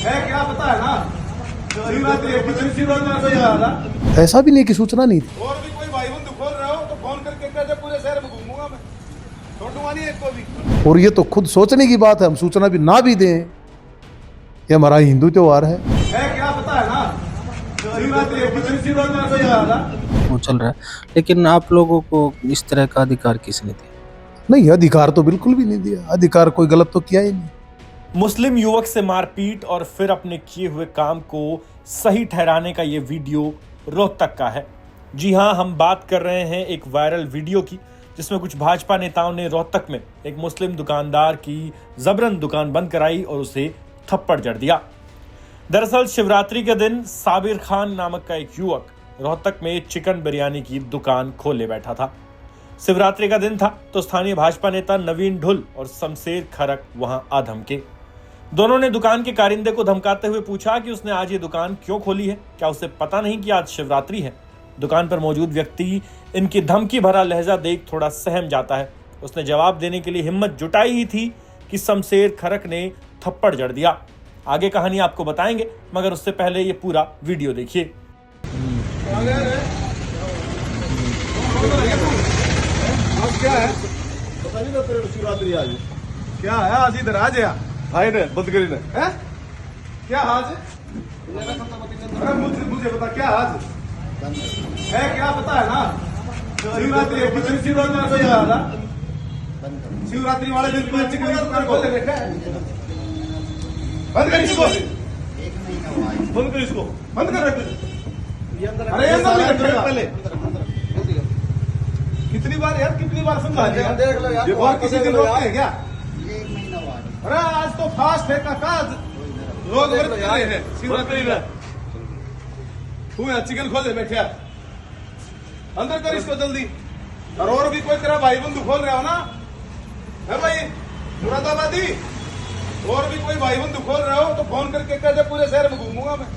है क्या पता है ना। शिवरात्रि एक दिन शिवरात्रि से याद है। ऐसा भी नहीं कि सूचना नहीं थी। और भी कोई भाई बंधु खोल रहे हो तो फोन करके कह दे, पूरे शहर में घूमूंगा मैं, छोड़ूंगा नहीं एक को भी। और ये तो खुद सोचने की बात है, हम सूचना भी ना भी दें, ये हमारा हिंदू त्योहार है क्या पता है ना। शिवरात्रि एक दिन शिवरात्रि से याद है। वो चल रहा है, लेकिन आप लोगों को इस तरह का अधिकार किसने दिया? नहीं, अधिकार तो बिल्कुल भी नहीं दिया, अधिकार कोई गलत तो किया ही नहीं। मुस्लिम युवक से मारपीट और फिर अपने किए हुए काम को सही ठहराने का ये वीडियो रोहतक का है। जी हां, हम बात कर रहे हैं एक वायरल वीडियो की, जिसमें कुछ भाजपा नेताओं ने रोहतक में एक मुस्लिम दुकानदार की जबरन दुकान बंद कराई और उसे थप्पड़ जड़ दिया। दरअसल शिवरात्रि के दिन साबिर खान नामक का एक युवक रोहतक में चिकन बिरयानी की दुकान खोले बैठा था। शिवरात्रि का दिन था तो स्थानीय भाजपा नेता नवीन ढुल और शमशेर खरक वहां आ धमके। दोनों ने दुकान के कारिंदे को धमकाते हुए पूछा कि उसने आज ये दुकान क्यों खोली है, क्या उसे पता नहीं कि आज शिवरात्रि है। दुकान पर मौजूद व्यक्ति इनकी धमकी भरा लहजा देख थोड़ा सहम जाता है। उसने जवाब देने के लिए हिम्मत जुटाई ही थी कि शमशेर खरक ने थप्पड़ जड़ दिया। आगे कहानी आपको बताएंगे, मगर उससे पहले ये पूरा वीडियो देखिए। क्या है पता नहीं तो शिवरात्रि आज क्या है, आज इधर आज आए ने बंद करी ने है क्या आज। अरे मुझे बता क्या आज है, क्या पता है ना। शिवरात्रि एक दिन शिवरात्रि से याद है। शिवरात्रि वाले दिन को चिकन की दुकान खोले बैठे हैं। बंद कर इसको, बंद कर इसको, बंद कर रख। अरे ये सब पहले कितनी बार यार, कितनी बार समझा दिया, देख लो यार, और किसी दिन रोकते हैं क्या। अरे आज तो फास्ट है काका, लोग व्रत कर रहे हैं शिवरात्रि में। तू यहाँ चिकन खोले बैठे, अंदर कर इसको जल्दी। और भी कोई तेरा भाई बंधु खोल रहा हो ना, है भाई मुरादाबादी, और भी कोई भाई बंधु खोल रहे हो तो फोन करके कह दे, पूरे शहर में घूमूंगा मैं,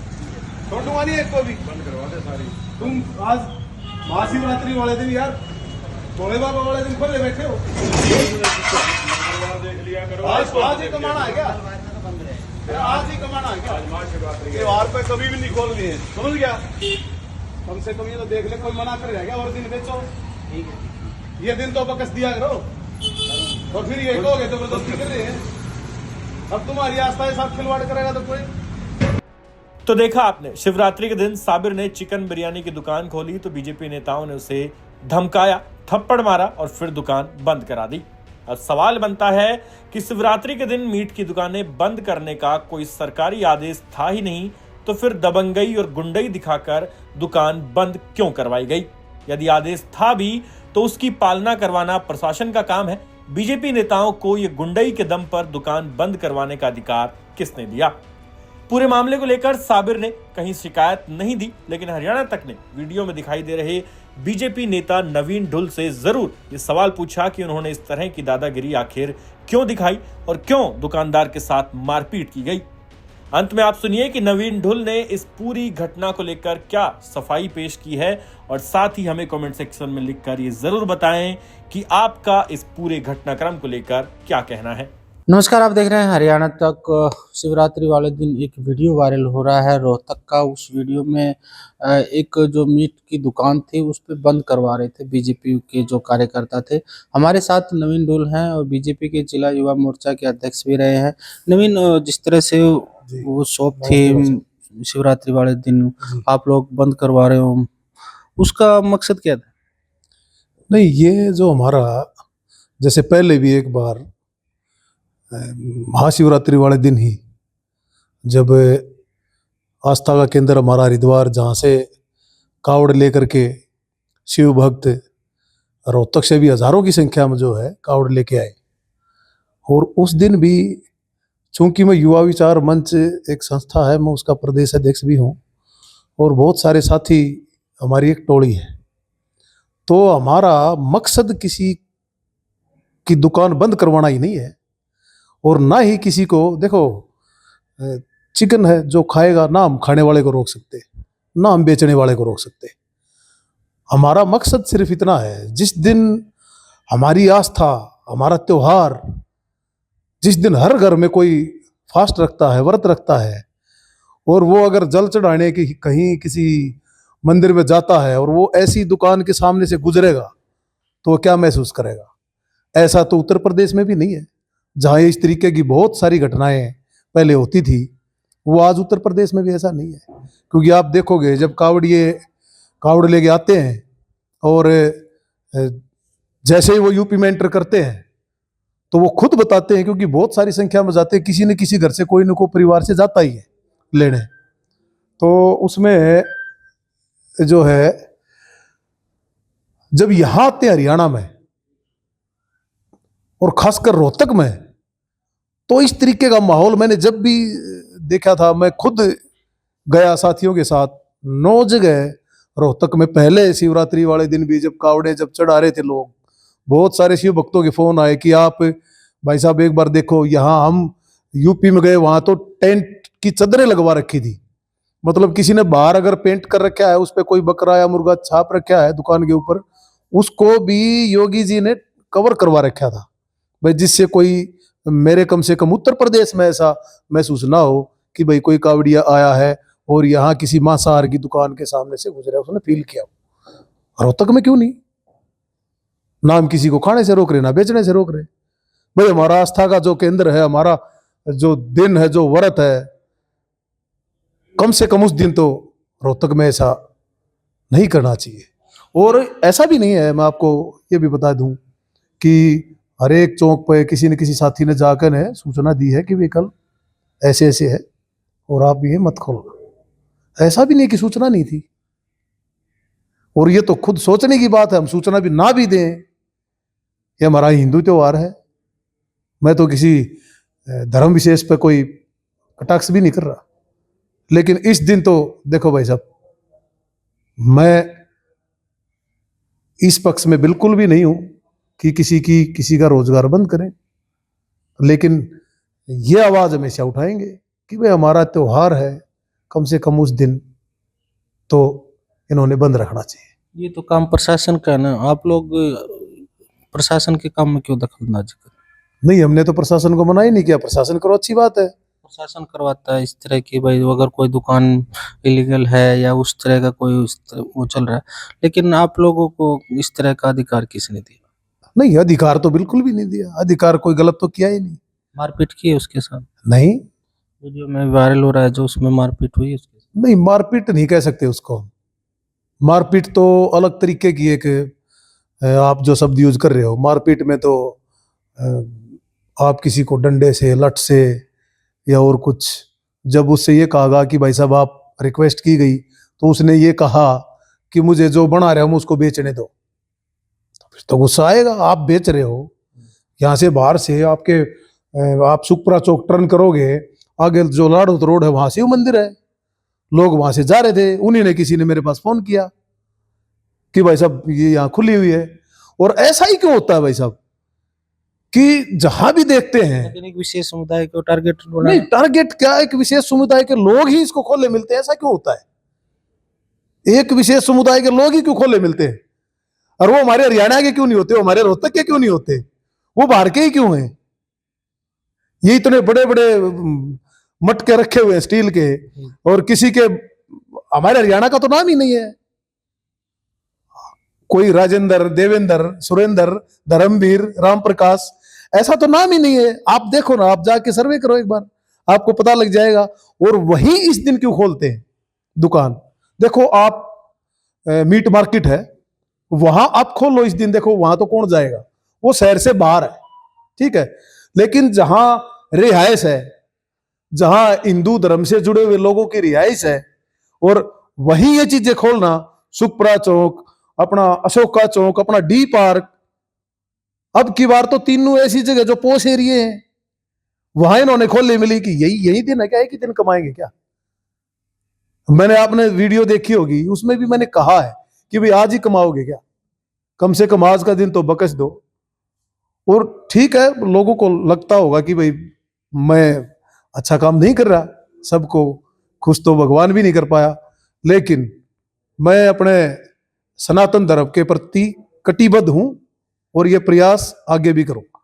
छोड़ूंगा नहीं एक को भी। बंद करवा दे सारी। तुम आज महाशिवरात्रि वाले दिन यार, भोले बाबा वाले दिन खोले बैठे हो। देख लिया करो, आज ही कमाना है क्या, आज ही कमाना है क्या। त्योहार पे कभी भी नहीं खोल लिए, समझ गया। कम से कम ये तो देख ले, कोई मना कर जाएगा और दिन बेचो। ये दिन तो बकस दिया करो, और फिर ये कहोगे जबरदस्ती कर रहे हैं। अब तुम्हारी आस्था के साथ खिलवाड़ करेगा तो कोई। तो देखा आपने, शिवरात्रि के दिन साबिर ने चिकन बिरयानी की दुकान खोली तो बीजेपी नेताओं ने उसे धमकाया, थप्पड़ मारा और फिर दुकान बंद करा दी। अब सवाल बनता है कि शिवरात्रि के दिन मीट की दुकानें बंद करने का कोई सरकारी आदेश था ही नहीं, तो फिर दबंगई और गुंडई दिखाकर दुकान बंद क्यों करवाई गई। यदि आदेश था भी तो उसकी पालना करवाना प्रशासन का काम है। बीजेपी नेताओं को ये गुंडई के दम पर दुकान बंद करवाने का अधिकार किसने दिया। पूरे मामले को लेकर साबिर ने कहीं शिकायत नहीं दी, लेकिन हरियाणा तक ने वीडियो में दिखाई दे रहे बीजेपी नेता नवीन ढुल से जरूर ये सवाल पूछा कि उन्होंने इस तरह की दादागिरी आखिर क्यों दिखाई और क्यों दुकानदार के साथ मारपीट की गई। अंत में आप सुनिए कि नवीन ढुल ने इस पूरी घटना को लेकर क्या सफाई पेश की है, और साथ ही हमें कमेंट सेक्शन में लिखकर ये जरूर बताएं कि आपका इस पूरे घटनाक्रम को लेकर क्या कहना है। नमस्कार, आप देख रहे हैं हरियाणा तक। शिवरात्रि वाले दिन एक वीडियो वायरल हो रहा है रोहतक का। उस वीडियो में एक जो मीट की दुकान थी उस पर बंद करवा रहे थे बीजेपी के जो कार्यकर्ता थे। हमारे साथ नवीन ढुल हैं और बीजेपी के जिला युवा मोर्चा के अध्यक्ष भी रहे हैं। नवीन, जिस तरह से वो शॉप थी शिवरात्रि वाले दिन आप लोग बंद करवा रहे हो, उसका मकसद क्या था? नहीं, ये जो हमारा, जैसे पहले भी एक बार महाशिवरात्रि वाले दिन ही, जब आस्था का केंद्र हमारा हरिद्वार, जहाँ से कावड़ लेकर के शिव भक्त रोहतक से भी हजारों की संख्या में जो है कावड़ लेके आए, और उस दिन भी चूंकि मैं युवा विचार मंच एक संस्था है, मैं उसका प्रदेश अध्यक्ष भी हूँ, और बहुत सारे साथी, हमारी एक टोली है। तो हमारा मकसद किसी की दुकान बंद करवाना ही नहीं है, और ना ही किसी को, देखो चिकन है, जो खाएगा ना हम खाने वाले को रोक सकते, ना हम बेचने वाले को रोक सकते। हमारा मकसद सिर्फ इतना है, जिस दिन हमारी आस्था, हमारा त्योहार, जिस दिन हर घर में कोई फास्ट रखता है, व्रत रखता है, और वो अगर जल चढ़ाने की कहीं किसी मंदिर में जाता है और वो ऐसी दुकान के सामने से गुजरेगा तो वो क्या महसूस करेगा? ऐसा तो उत्तर प्रदेश में भी नहीं है, जहाँ इस तरीके की बहुत सारी घटनाएं पहले होती थी, वो आज उत्तर प्रदेश में भी ऐसा नहीं है। क्योंकि आप देखोगे जब कावड़ लेके आते हैं और जैसे ही वो यूपी में एंटर करते हैं तो वो खुद बताते हैं, क्योंकि बहुत सारी संख्या में जाते हैं, किसी न किसी घर से कोई न कोई परिवार से जाता ही है लेने। तो उसमें जो है जब यहाँ आते हैं हरियाणा में और खासकर रोहतक में, तो इस तरीके का माहौल मैंने जब भी देखा था, मैं खुद गया साथियों के साथ 9 जगह रोहतक में। पहले शिवरात्रि वाले दिन भी जब कावड़े जब चढ़ा रहे थे लोग, बहुत सारे शिव भक्तों के फोन आए कि आप भाई साहब एक बार देखो, यहाँ हम यूपी में गए वहां तो टेंट की चादरें लगवा रखी थी। मतलब किसी ने बाहर अगर पेंट कर रखा है, उस पर कोई बकरा या मुर्गा छाप रखा है दुकान के ऊपर, उसको भी योगी जी ने कवर करवा रखा था भाई, जिससे कोई मेरे कम से कम उत्तर प्रदेश में ऐसा महसूस ना हो कि भाई कोई कावड़िया आया है और यहाँ किसी मांसाहार की दुकान के सामने से गुजरा, उसने फील किया। रोहतक में क्यों नहीं? ना हम किसी को खाने से रोक रहे, ना बेचने से रोक रहे। भाई हमारा आस्था का जो केंद्र है, हमारा जो दिन है, जो व्रत है, कम से कम उस दिन तो रोहतक में ऐसा नहीं करना चाहिए। और ऐसा भी नहीं है, मैं आपको ये भी बता दूं कि हर एक चौक पे किसी न किसी साथी ने जाकर ने सूचना दी है कि वे कल ऐसे ऐसे है और आप ये मत खोलना। ऐसा भी नहीं कि सूचना नहीं थी। और ये तो खुद सोचने की बात है, हम सूचना भी ना भी दें, ये हमारा हिंदू त्योहार है। मैं तो किसी धर्म विशेष पे कोई कटाक्ष भी नहीं कर रहा, लेकिन इस दिन तो देखो भाई साहब, मैं इस पक्ष में बिल्कुल भी नहीं हूं कि किसी का रोजगार बंद करें, लेकिन ये आवाज हमेशा उठाएंगे कि भाई हमारा त्योहार है, कम से कम उस दिन तो इन्होंने बंद रखना चाहिए। ये तो काम प्रशासन का है ना, आप लोग प्रशासन के काम में क्यों दखलंदाजी कर? नहीं, हमने तो प्रशासन को मना ही नहीं किया, प्रशासन करो, अच्छी बात है। प्रशासन करवाता है इस तरह की, भाई अगर कोई दुकान इलीगल है या उस तरह का कोई वो चल रहा है, लेकिन आप लोगों को इस तरह का अधिकार किसने दिया? नहीं, अधिकार तो बिल्कुल भी नहीं दिया, अधिकार कोई गलत तो किया ही नहीं। मारपीट की है उसके साथ? नहीं वीडियो में वायरल हो रहा है जो, उसमें मारपीट हुई है उसके साथ? नहीं, मारपीट नहीं कह सकते उसको। मारपीट तो अलग तरीके की एक आप जो शब्द यूज कर रहे हो, मारपीट में तो आप किसी को डंडे से, लठ से या और कुछ, जब उससे ये कहा कि भाई साहब आप रिक्वेस्ट की गई तो उसने ये कहा कि मुझे जो बना रहे हो उसको बेचने दो, तो फिर तो गुस्सा आएगा। आप बेच रहे हो, यहाँ से बाहर से आप सुखपुरा चौक टर्न करोगे, आगे जो लाड़ौत रोड है वहां शिव मंदिर है, लोग वहां से जा रहे थे, उन्हीं ने किसी ने मेरे पास फोन किया कि भाई साहब ये यहाँ खुली हुई है। और ऐसा ही क्यों होता है भाई साहब कि जहां भी देखते हैं, लेकिन एक विशेष समुदाय को टारगेट नहीं टारगेट क्या, एक विशेष समुदाय के लोग ही इसको खोले मिलते हैं, ऐसा क्यों होता है? एक विशेष समुदाय के लोग ही क्यों खोले मिलते हैं? और वो हमारे हरियाणा के क्यों नहीं होते, वो हमारे रोहतक के क्यों नहीं होते, वो बाहर के ही क्यों हैं? ये इतने बड़े बड़े मटके रखे हुए हैं स्टील के, और किसी के, हमारे हरियाणा का तो नाम ही नहीं है। कोई राजेंद्र, देवेंद्र, सुरेंद्र, धर्मवीर, राम प्रकाश, ऐसा तो नाम ही नहीं है। आप देखो ना, आप जाके सर्वे करो एक बार, आपको पता लग जाएगा। और वही इस दिन क्यों खोलते हैं दुकान? देखो आप मीट मार्केट है, वहां आप खोलो इस दिन, देखो वहां तो कौन जाएगा, वो शहर से बाहर है, ठीक है। लेकिन जहां रिहाइश है, जहां हिंदू धर्म से जुड़े हुए लोगों की रिहाइश है, और वहीं ये चीजें खोलना, सुखपुरा चौक, अपना अशोका चौक, अपना डी पार्क, अब की बार तो तीनों ऐसी जगह जो पोश एरिए हैं, वहां इन्होंने खोलने मिली कि यही दिन है क्या, एक ही दिन कमाएंगे क्या? मैंने आपने वीडियो देखी होगी, उसमें भी मैंने कहा है कि भाई आज ही कमाओगे क्या? कम से कम आज का दिन तो बकस दो। और ठीक है, लोगों को लगता होगा कि भाई मैं अच्छा काम नहीं कर रहा, सबको खुश तो भगवान भी नहीं कर पाया, लेकिन मैं अपने सनातन धर्म के प्रति कटिबद्ध हूं और ये प्रयास आगे भी करूंगा।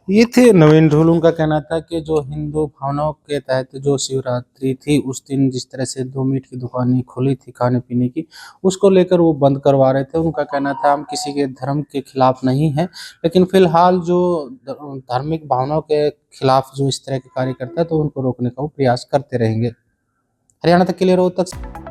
ये थे नवीन ढोल। उनका कहना था कि जो हिंदू भावनाओं के तहत जो शिवरात्रि थी उस दिन जिस तरह से 2 मीट की दुकानें खुली थी खाने पीने की, उसको लेकर वो बंद करवा रहे थे। उनका कहना था हम किसी के धर्म के खिलाफ नहीं हैं, लेकिन फिलहाल जो धार्मिक भावनाओं के खिलाफ जो इस तरह के कार्य करता है तो उनको रोकने का वो प्रयास करते रहेंगे। हरियाणा तक के लिए रोहतक